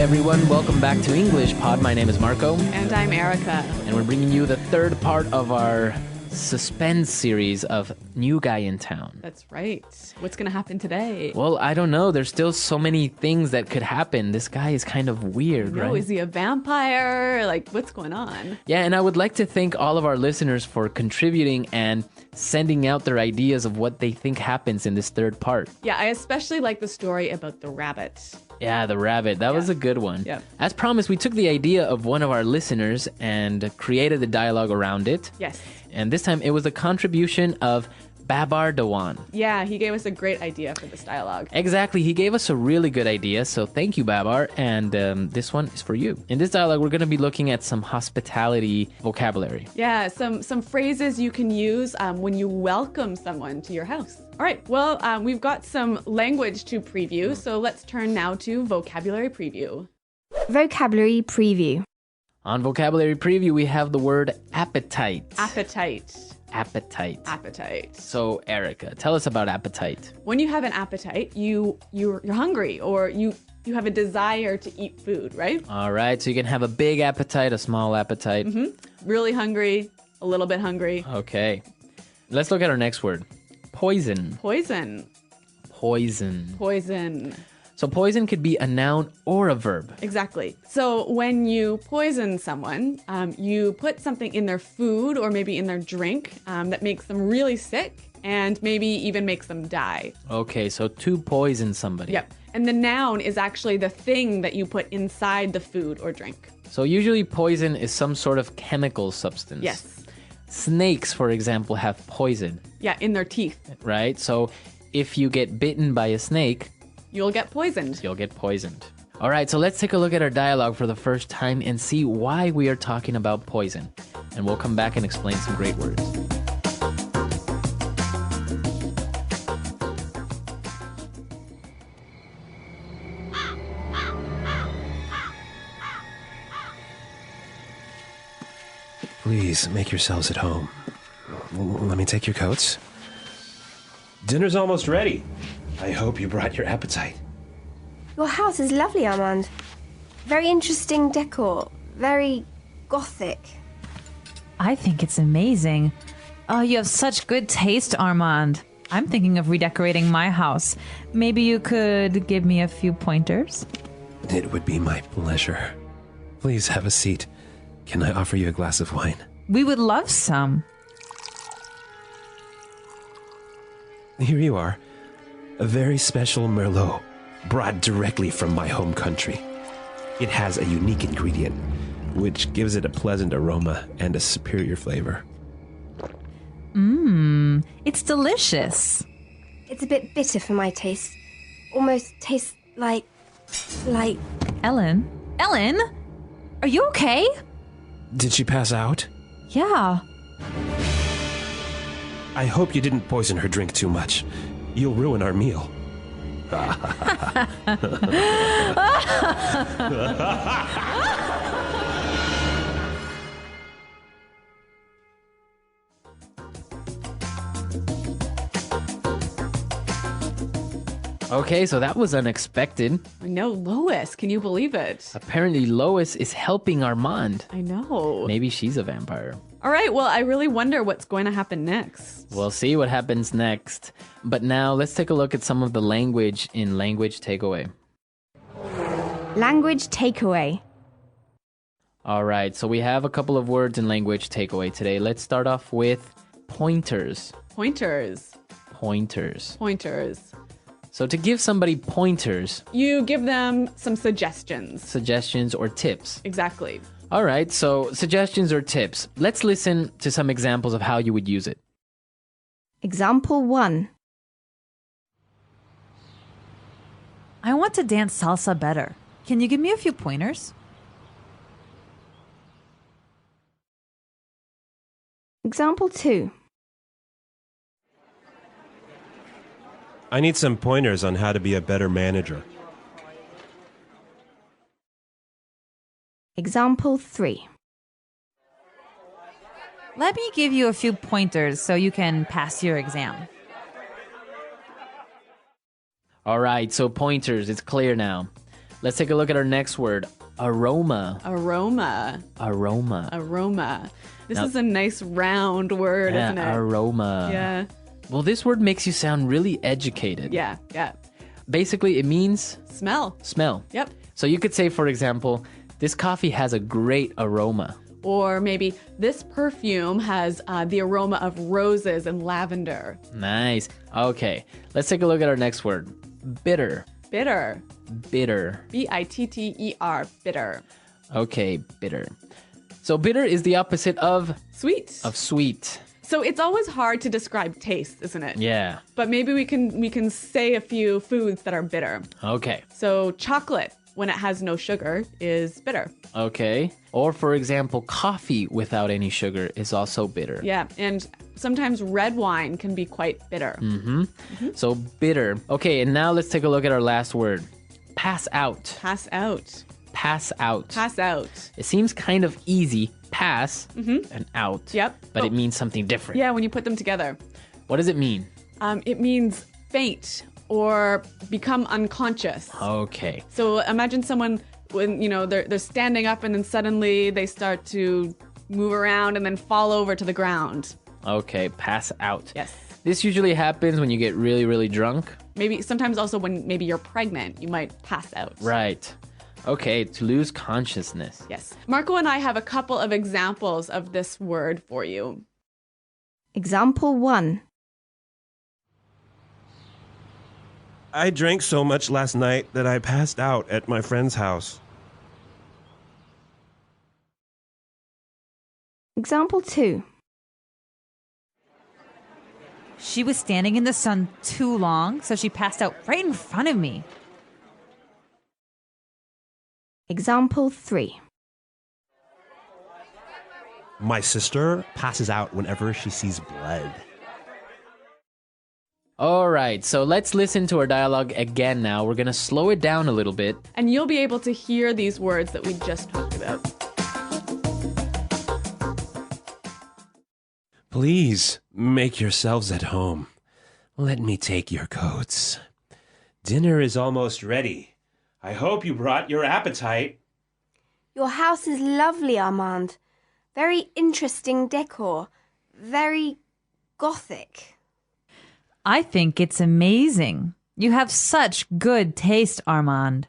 everyone. Welcome back to EnglishPod. My name is Marco. And I'm Erica. And we're bringing you the third part of our suspense series of New Guy in Town. That's right. What's going to happen today? Well, I don't know. There's still so many things that could happen. This guy is kind of weird, right? Is he a vampire? Like, what's going on? Yeah, and I would like to thank all of our listeners for contributing and sending out their ideas of what they think happens in this third part. Yeah, I especially like the story about the rabbit. Yeah, the rabbit. That was a good one. Yeah. As promised, we took the idea of one of our listeners and created the dialogue around it. Yes. And this time it was a contribution of Babar Dewan. Yeah, he gave us a great idea for this dialogue. Exactly. He gave us a really good idea. So thank you, Babar. And this one is for you. In this dialogue, we're going to be looking at some hospitality vocabulary. Yeah, some phrases you can use when you welcome someone to your house. All right, well, we've got some language to preview. So let's turn now to vocabulary preview. Vocabulary preview. On vocabulary preview, we have the word appetite. Appetite. Appetite. Appetite. So, Erica, tell us about appetite. When you have an appetite, you're hungry, or you have a desire to eat food, right? All right, so you can have a big appetite, a small appetite. Really hungry, a little bit hungry. Okay. Let's look at our next word. Poison. Poison. Poison. Poison. So poison could be a noun or a verb. Exactly. So when you poison someone, you put something in their food or maybe in their drink that makes them really sick and maybe even makes them die. Okay, so to poison somebody. Yep. And the noun is actually the thing that you put inside the food or drink. So usually poison is some sort of chemical substance. Yes. Snakes, for example, have poison. Yeah, in their teeth. Right? So if you get bitten by a snake, you'll get poisoned. You'll get poisoned. All right, so let's take a look at our dialogue for the first time and see why we are talking about poison. And we'll come back and explain some great words. Please, make yourselves at home. Let me take your coats. Dinner's almost ready. I hope you brought your appetite. Your house is lovely, Armand. Very interesting decor. Very gothic. I think it's amazing. Oh, you have such good taste, Armand. I'm thinking of redecorating my house. Maybe you could give me a few pointers? It would be my pleasure. Please have a seat. Can I offer you a glass of wine? We would love some. Here you are. A very special Merlot, brought directly from my home country. It has a unique ingredient, which gives it a pleasant aroma and a superior flavor. It's delicious. It's a bit bitter for my taste. Almost tastes like... Ellen? Ellen? Are you okay? Did she pass out? Yeah. I hope you didn't poison her drink too much. You'll ruin our meal. Okay, so that was unexpected. I know, Lois. Can you believe it? Apparently Lois is helping Armand. I know. Maybe she's a vampire. All right, well, I really wonder what's going to happen next. We'll see what happens next. But now let's take a look at some of the language in Language Takeaway. Language takeaway. All right, so we have a couple of words in Language Takeaway today. Let's start off with pointers. Pointers. Pointers. Pointers. So to give somebody pointers, you give them some suggestions. Suggestions or tips. Exactly. All right, so suggestions or tips. Let's listen to some examples of how you would use it. Example 1. I want to dance salsa better. Can you give me a few pointers? Example 2. I need some pointers on how to be a better manager. Example 3. Let me give you a few pointers so you can pass your exam. All right, so pointers, it's clear now. Let's take a look at our next word. Aroma. Aroma. Aroma. Aroma. This Now- is a nice round word, Yeah, isn't it? aroma. Yeah. Well, this word makes you sound really educated. Yeah. Yeah. Basically, it means Smell. smell. Yep. So you could say, for example, this coffee has a great aroma. Or maybe this perfume has the aroma of roses and lavender. Nice. Okay, let's take a look at our next word. Bitter. Bitter. Bitter. Bitter. Bitter. Okay, bitter. So bitter is the opposite of Sweet. sweet. So it's always hard to describe taste, isn't it? Yeah. But maybe we can say a few foods that are bitter. Okay. So chocolate, when it has no sugar, is bitter. Okay. Or for example, coffee without any sugar is also bitter. Yeah, and sometimes red wine can be quite bitter. So bitter. Okay, and now let's take a look at our last word. Pass out. Pass out. Pass out. Pass out. It seems kind of easy. Pass and out. Yep. But Oh. it means something different. Yeah, when you put them together. What does it mean? It means faint or become unconscious. Okay. So imagine someone when they're standing up and then suddenly they start to move around and then fall over to the ground. Okay, pass out. Yes. This usually happens when you get really, really drunk. Maybe sometimes also when maybe you're pregnant, you might pass out. Right. Okay, to lose consciousness. Yes. Marco and I have a couple of examples of this word for you. Example 1. I drank so much last night that I passed out at my friend's house. Example 2. She was standing in the sun too long, so she passed out right in front of me. Example 3. My sister passes out whenever she sees blood. All right, so let's listen to our dialogue again now. We're going to slow it down a little bit. And you'll be able to hear these words that we just talked about. Please make yourselves at home. Let me take your coats. Dinner is almost ready. I hope you brought your appetite. Your house is lovely, Armand. Very interesting decor. Very gothic. I think it's amazing. You have such good taste, Armand.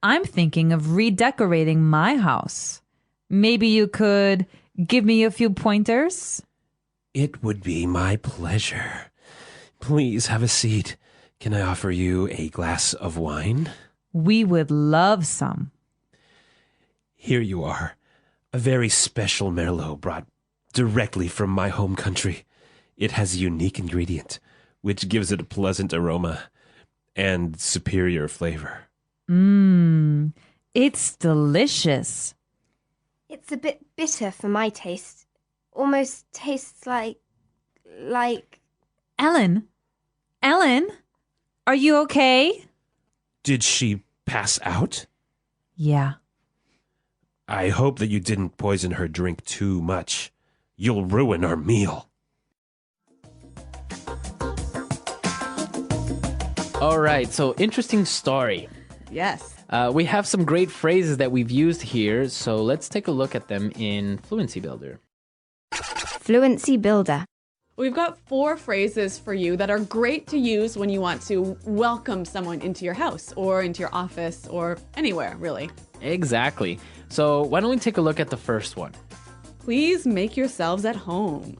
I'm thinking of redecorating my house. Maybe you could give me a few pointers? It would be my pleasure. Please have a seat. Can I offer you a glass of wine? We would love some. Here you are. A very special Merlot brought directly from my home country. It has a unique ingredient, which gives it a pleasant aroma and superior flavor. It's delicious. It's a bit bitter for my taste. Almost tastes like... Ellen? Ellen? Are you okay? Did she pass out? Yeah. I hope that you didn't poison her drink too much. You'll ruin our meal. All right, so interesting story. Yes. We have some great phrases that we've used here, so let's take a look at them in Fluency Builder. Fluency Builder. We've got 4 phrases for you that are great to use when you want to welcome someone into your house or into your office or anywhere, really. Exactly. So why don't we take a look at the first one? Please make yourselves at home.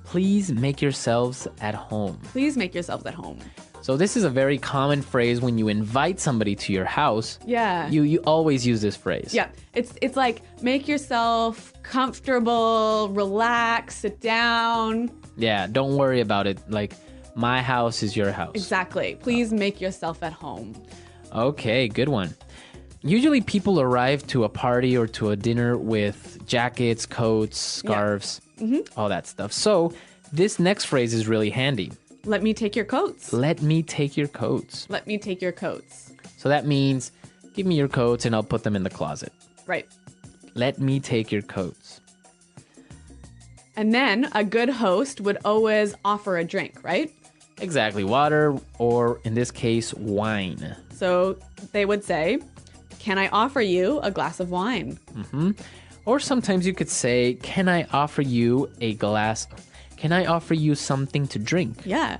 Please make yourselves at home. Please make yourselves at home. So this is a very common phrase when you invite somebody to your house. Yeah. You always use this phrase. Yeah, it's like make yourself comfortable, relax, sit down. Yeah, don't worry about it. Like, my house is your house. Exactly. Please make yourself at home. Okay, good one. Usually people arrive to a party or to a dinner with jackets, coats, scarves, all that stuff. So this next phrase is really handy. Let me take your coats. Let me take your coats. Let me take your coats. So that means, give me your coats and I'll put them in the closet. Right. Let me take your coats. And then a good host would always offer a drink, right? Exactly. Water, or in this case, wine. So they would say, can I offer you a glass of wine? Or sometimes you could say, can I offer you something to drink? Yeah.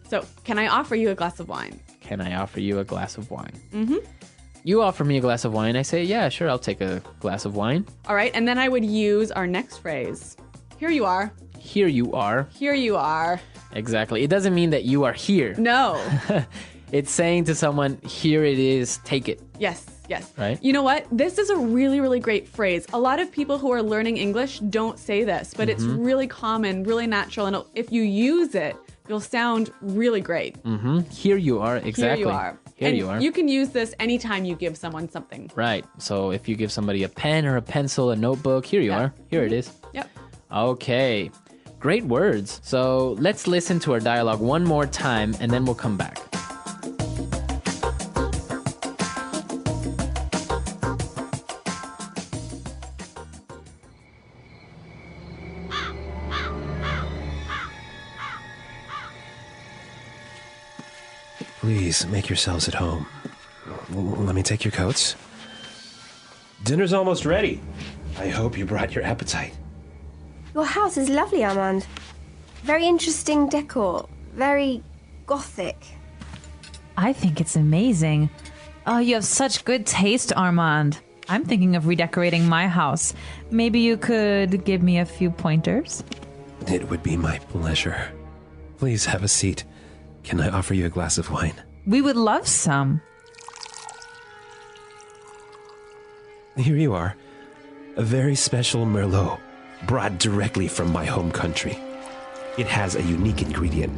So, can I offer you a glass of wine? Can I offer you a glass of wine? You offer me a glass of wine. I say, yeah, sure, I'll take a glass of wine. All right. And then I would use our next phrase. Here you are. Here you are. Here you are. Exactly. It doesn't mean that you are here. No. It's saying to someone, here it is, take it. Yes. Right? You know what? This is a really, really great phrase. A lot of people who are learning English don't say this, but it's really common, really natural. And if you use it, you'll sound really great. Here you are. Exactly. Here you are. Here you are. You can use this anytime you give someone something. Right. So if you give somebody a pen or a pencil, a notebook, here you are. Here it is. Yep. Okay. Great words. So let's listen to our dialogue one more time and then we'll come back. Please make yourselves at home. Let me take your coats. Dinner's almost ready. I hope you brought your appetite. Your house is lovely, Armand. Very interesting decor. Very gothic. I think it's amazing. Oh, you have such good taste, Armand. I'm thinking of redecorating my house. Maybe you could give me a few pointers? It would be my pleasure. Please have a seat. Can I offer you a glass of wine? We would love some. Here you are. A very special Merlot, brought directly from my home country. It has a unique ingredient,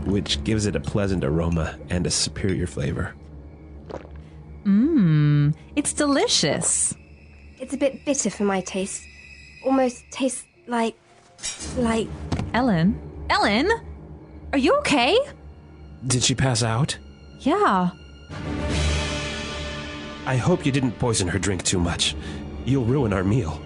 which gives it a pleasant aroma and a superior flavor. It's delicious. It's a bit bitter for my taste. Almost tastes like... Ellen? Ellen? Are you okay? Did she pass out? Yeah. I hope you didn't poison her drink too much. You'll ruin our meal.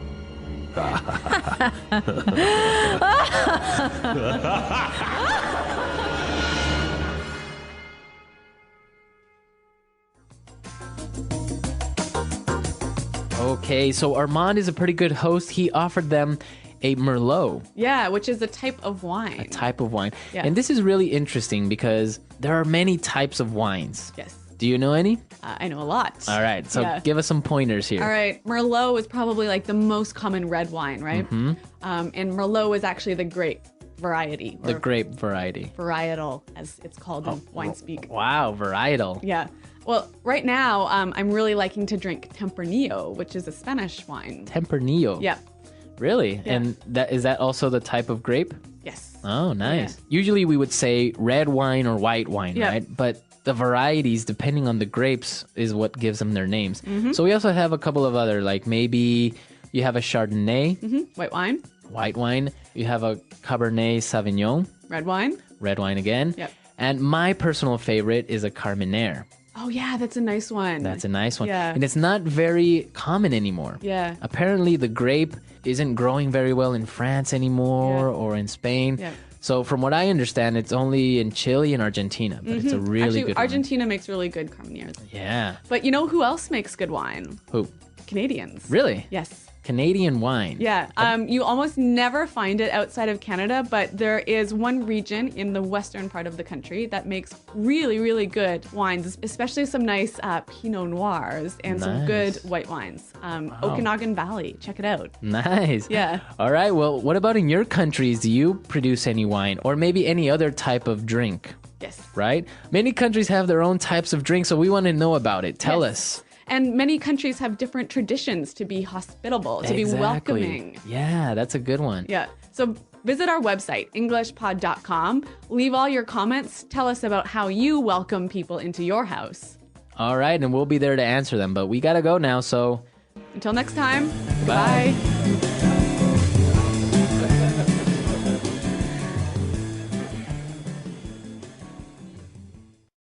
Okay, so Armand is a pretty good host. He offered them a Merlot. Yeah, which is a type of wine. A type of wine. Yeah. And this is really interesting because there are many types of wines. Yes. Do you know any? I know a lot. All right, so Yeah. give us some pointers here. All right, Merlot is probably like the most common red wine, right? And Merlot is actually the grape variety. The or grape variety. varietal, as it's called in wine speak. Wow, varietal. Yeah. Well, right now, I'm really liking to drink Tempranillo, which is a Spanish wine. Tempranillo. Yeah. Really? Yeah. And is that also the type of grape? Yes. Oh, nice. Usually we would say red wine or white wine, Yeah. right? But the varieties, depending on the grapes, is what gives them their names. So we also have a couple of other, like maybe you have a Chardonnay, White wine, white wine. You have a Cabernet Sauvignon, red wine. red wine again. Yep. And my personal favorite is a Carmenere. Oh, yeah, that's a nice one. That's a nice one. Yeah. And it's not very common anymore. Yeah. Apparently, the grape isn't growing very well in France anymore Yeah. or in Spain. Yeah. So, from what I understand, it's only in Chile and Argentina, but it's a really Actually, good Argentina makes really good Carmeneres. one. Yeah. But you know who else makes good wine? Who? Canadians. Really? Yes. Canadian wine. Yeah. You almost never find it outside of Canada, but there is one region in the western part of the country that makes really, really good wines, especially some nice Pinot Noirs and some good Nice. white wines. Okanagan Valley. Check it out. Nice. Yeah. All right. Well, what about in your countries? Do you produce any wine or maybe any other type of drink? Yes. Right? Many countries have their own types of drinks, so we want to know about it. Tell Yes. us. And many countries have different traditions to be hospitable, to be welcoming. Yeah, that's a good one. Yeah. So visit our website, EnglishPod.com. Leave all your comments. Tell us about how you welcome people into your house. All right, and we'll be there to answer them, but we got to go now, so Until next time, Bye. goodbye.